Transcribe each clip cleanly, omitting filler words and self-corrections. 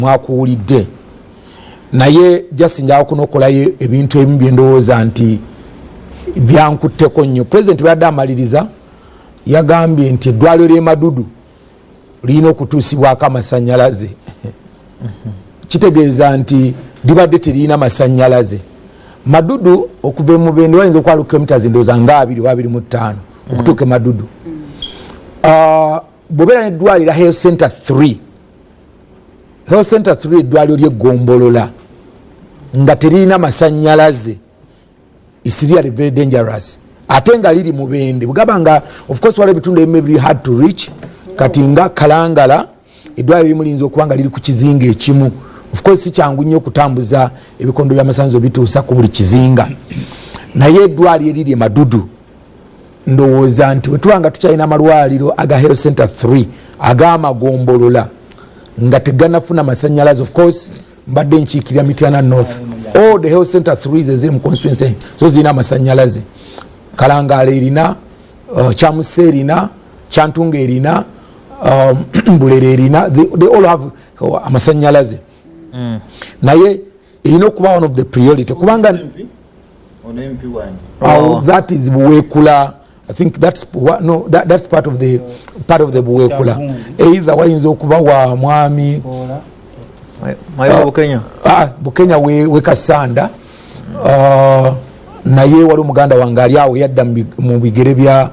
mwakuwulidde naye jasinjawo kunokolayo ebintu ebimu byendowooza nti byankutteko nnyo. Pulezidenti bw'adde amaliriza yagambye nti eddwaliro ly'e Madudu lirina okutuusibwako amasannyalaze. Kitegeeza nti libadde terina masannyalaze. Madudu okuva e Mubende wayinza okwala kilometers ndowooza nga 2.25 okutuuka e Madudu. Bw'obeera n'eddwaliro Health Center 3 Health Center 3 eddwaliro ly'eggombolola nga terina masannyalaze, it's really very dangerous. Ate nga liri Mubende bugaba nga of course waliwo ebitundu ebimu ebiri hard to reach, kati nga Kalangala eddwaliro limu liyinza okuba nga liri ku kizinga ekimu. Of course si kyangu nnyo okutambuza ebikondo by'amasannyalaze bituusa ku buli kizinga, naye eddwaliro eriri e Madudu ndowooza nti bwe tuba nga tukyalina amalwaliro aga Health Center 3 ag'amagombolola nga teganafuna masannyalaze. Of course mbadde nkiikirira Mityana North, all the Health Center 3 ziri mu constituency so zirina amasannyalaze. Kalangala erina, Kyamusa erina, Kyantunga erina, Bulere erina, they all have amasannyalaze. Naye erina okuba one of the priority kubanga that is Buweekula. I think that's part of the Buweekula. Either wayinza okuba wa mwami Bukenya we Kasanda, naye wali omuganda wange ali awo yadda mu bigere bya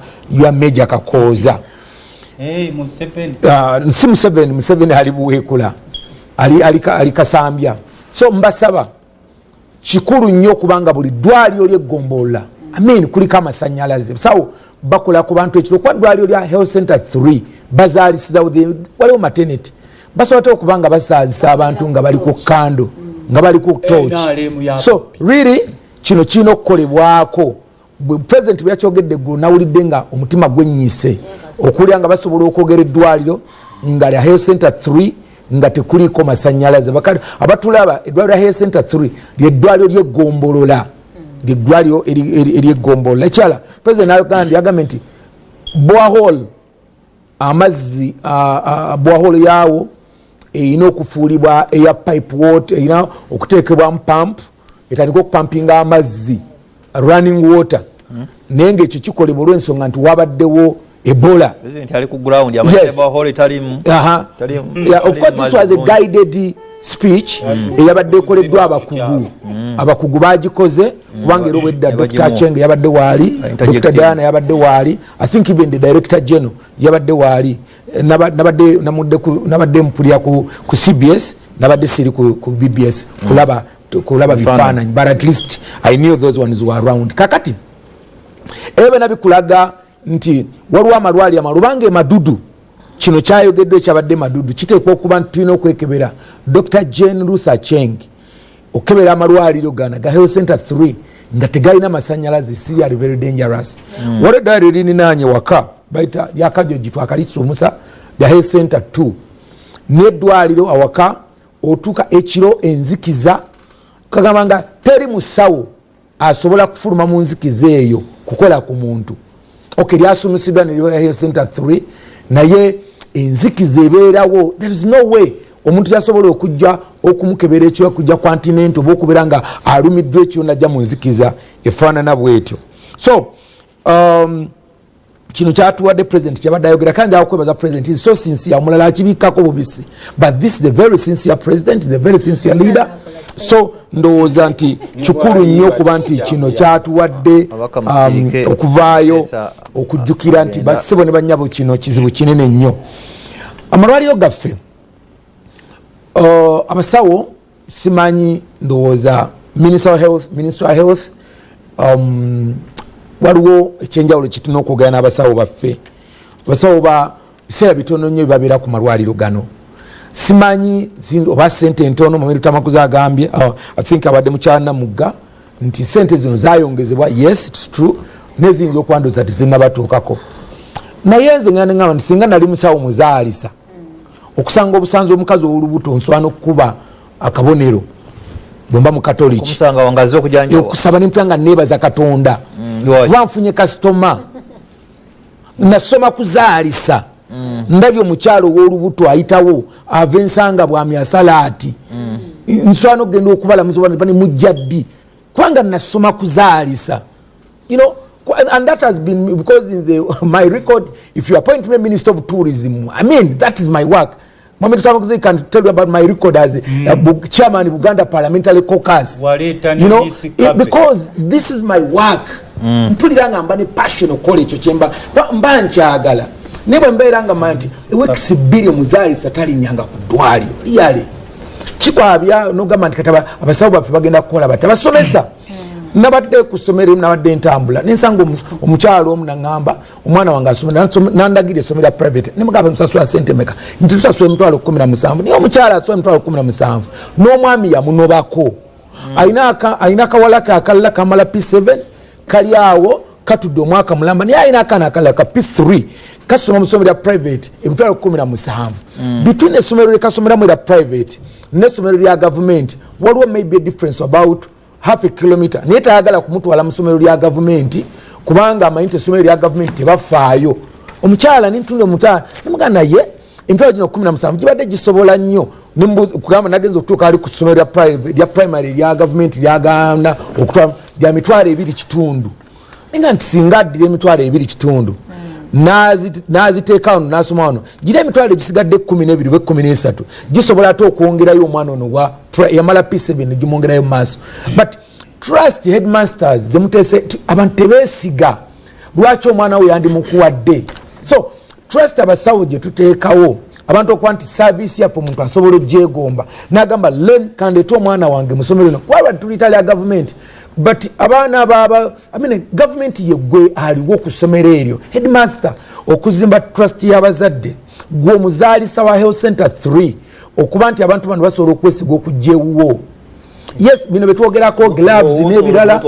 Major Kakooza. Si Museveni ali Buweekula, ali Kasambya. So mbasaba kikulu nnyo kubanga buli ddwaliro ly'eggombolola kuliko amasannyalaze. So bakola ku bantu ekiro kwa ddwaliro lya Health Center 3 bazaalisiza waliwo maternity basobola okubanga basaazisa abantu nga bali ku kando nga bali ku torch. So really kino kirina okukolebwako. President bwe yakyogedde eggulu nawulidde nga omutima gwennyise okulya nga basobola okwogera eddwaliro nga lya Health Center 3 nga tekuliko masannyalaze. Abatulaba eddwaliro lya Health Center 3 lyeddwaliro ly'eggombolola, lyeddwaliro ery'eggombolola. Ekyala President yagambye nti borehole amazzi borehole yaawo erina okufuulibwa eya pipe water, erina okuteekebwamu pump etandika okupampinga amazzi running water. Naye ng'ekyo kikolebwa olw'ensonga nti wabaddewo Ebola. President ali ku ground borehole talimu. Of course this was a guided speech eyabadde ekoleddwa abakugu bagikoze kubanga era obwedda Dr. Chenge yabadde waali, Dr. Diana yabadde waali, I think even the Director General yabadde waali, nabadde mpulira ku CBS, nabadde siri ku BBS kulaba bifaananyi, but at least I knew those ones were around. Kakati ebe nabikulaga nti waliwo amalwaliro amalubanga e Madudu kino kyayogeddwa ekyabadde Madudu kiteekwa okuba nti tulina okwekebera. Dr. Jane Ruth Acheng okebera amalwaliro gana ga Health Center 3 nga tegalina masannyalaze serially very dangerous. Waliwo eddwaliro lirinaanye waka bayita lyakajoji twakalisumusa lya Health Center 2 n'eddwaliro awaka otuuka ekiro enzikiza kagamba nga teri musawo asobola kufuluma mu nzikiza eyo kukola ku muntu. Lyasumusidwa ne Health Center 3 naye enzikiza ebeerawo. There is no way omuntu yasobola okujja okumukebera ekyo kujja continent oba okubeera nga alumiddwa ekyo najja mu nzikiza efaanana bwetyo. So kino kyatuwadde President kyabadde ayogera kandi akwebaza President is so sincere, omulala akibikkako bubisi, but this is a very sincere President, is a very sincere leader. So ndowooza nti kikulu nnyo okuba nti kino kyatuwadde okuvaayo okujjukira nti basebo ne bannyabo kino kizibu kinene nnyo. Amalwaliro gaffe abasawo simanyi, ndowooza Minister of Health waliwo ekyenjawulo kituna okwogera n'abasawo baffe. Abasawo ba biseera bitono nnyo babeera ku malwaliro gano. Simanyi oba sente ntono. Mumeri Luttamaguzi agambye I think abadde mukyana mugga nti sente zino zayongezebwa. Yes, it's true. Neziyinza okwanduza tezinnabatuukako. Naye nze ngamba nti singa nali musawo muzaalisa okusanga obusanzi omukazi ow'olubuto nswana okukuba akabonero bwemba mu Katoliki okusaba nempula nga neebaza Katonda kuba nfunye kasitoma nasoma kuzaalisa ndabye omukyalo w'olubuto ayitawo ava ensanga bwami asalaati nswana okugenda okubalamuza bani mujja ddi kubanga nasoma kuzaalisa and that has been because in my record if you appoint me Minister of Tourism, I mean that is my work. Luttamaguzi can tell you about my record as chairman of Uganda Parliamentary Caucus. Because this is my work. Mpuliranga mbani passion okole ekyo kyemba mba nkyagala nebwe mbeeranga manti weeks bbiri omuzaali satali nyanga ku ddwaliro liyale kikwabya nogamba nti kataba abasawo baffe bagenda kukola bati abasomesa nabadde ku ssomero nabadde ntambula nensanga omukyalo omu naŋŋamba omwana wange asomera nandagire essomera private nemugamba tusasula sente meka nti tusasula emitwalo 17 naye omukyala asula emitwalo 17 n'omwami yamunobako ayina akawalake akalala kamala P7 kali awo katudde omwaka mulamba naye ayina akaana akalala ka P3 kasoma mu ssomero lya private emitwalo 17 between essomero lyekasomeramu lya private n'essomero lya government waliwo maybe a difference about half a kilometer naye tayagala kumutwala mu ssomero lya gavumenti kubanga amayinti essomero lya gavumenti tebafaayo omukyala nintunde omukyala nemugana naye emitwalo gino 17 gibadde gisobola nnyo kugamba nagenza okutuuka ali ku ssomero lya primary lya gavumenti lyaganda okutwala lya mitwalo 2.5 nenga nti singa addira emitwalo 2.5 naziteeka wano nasoma wano gira emitwalo egisigadde 12 be 13 gisobola ate okwongerayo omwana ono yamala P7 negimwongerayo mu maaso but trust headmasters zemutese abantu tebeesiga lwaki omwana we yandimukuwadde so trust abasawo gye tuteekawo abantu okuba nti service yapo omuntu asobola ogyegomba nagamba len kandeeta omwana wange musomero no waba tulita lya government but abaana government yegwe aliwo ku ssomero eryo headmaster okuzimba trust y'abazadde gwe omuzaalisa wa health center 3 okuba nti abantu bano basobola okwesiga okugyewo yes bino betwogerako gloves n'ebirala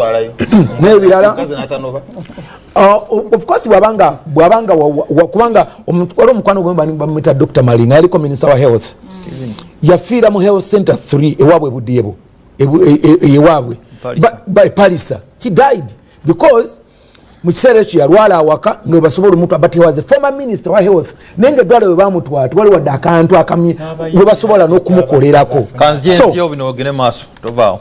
of course bwabanga kubanga wali omukwano gwe bamwita Dr. Malinga yaliko minister wa health yafiira mu health center 3 ewaabwe budyebo ewaabwe Palisa he died because mu kiseera ekyo yalwala awaka nga basobola omuntu but he was a former minister wa health nenge eddwaliro we bamutwala wali wadde akantu akamye we basobola n'okumukolerako kanzijensiyo bino ogene maaso tovaawo